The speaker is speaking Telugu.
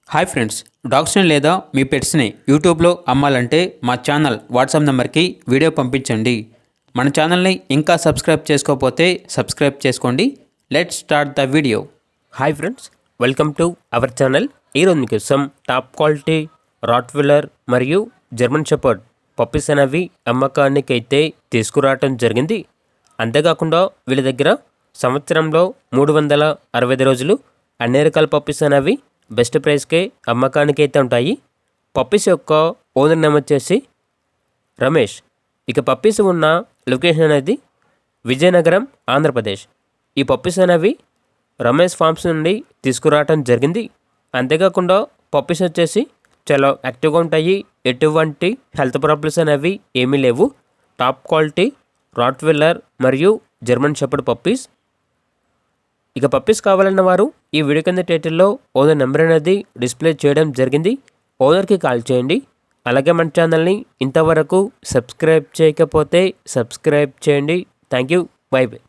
హాయ్ ఫ్రెండ్స్, డాగ్స్ని లేదా మీ పెట్స్ని యూట్యూబ్లో అమ్మాలంటే మా ఛానల్ వాట్సాప్ నెంబర్కి వీడియో పంపించండి. మన ఛానల్ని ఇంకా సబ్స్క్రైబ్ చేసుకోకపోతే సబ్స్క్రైబ్ చేసుకోండి. Let's start the video. Hi friends, welcome to our channel. ఈరోజు మీకోసం టాప్ క్వాలిటీ రాట్వీలర్ మరియు జర్మన్ షెపర్డ్ పప్పీస్ అనేవి అమ్మకానికి అయితే తీసుకురావటం జరిగింది. అంతేకాకుండా వీళ్ళ దగ్గర సంవత్సరంలో 365 రోజులు అన్ని రకాల పప్పీస్ అనేవి బెస్ట్ ప్రైస్కే అమ్మకానికి అయితే ఉంటాయి. పప్పీస్ యొక్క ఓనర్ నేమ్ వచ్చేసి రమేష్. ఇక పప్పీస్ ఉన్న లొకేషన్ అనేది విజయనగరం, ఆంధ్రప్రదేశ్. ఈ పప్పీస్ అనేవి రమేష్ ఫార్మ్స్ నుండి తీసుకురావటం జరిగింది. అంతేకాకుండా పప్పీస్ వచ్చేసి చాలా యాక్టివ్గా ఉంటాయి. ఎటువంటి హెల్త్ ప్రాబ్లమ్స్ అనేవి ఏమీ లేవు. టాప్ క్వాలిటీ రాట్వీలర్ మరియు జర్మన్ షెపర్డ్ పప్పీస్. ఇక పప్పీస్ కావాలన్న వారు ఈ వీడియో కింద టైటిల్లో ఓనర్ నెంబర్ అనేది డిస్ప్లే చేయడం జరిగింది. ఓనర్కి కాల్ చేయండి. అలాగే మన ఛానల్ని ఇంతవరకు సబ్స్క్రైబ్ చేయకపోతే సబ్స్క్రైబ్ చేయండి. Thank you. By by.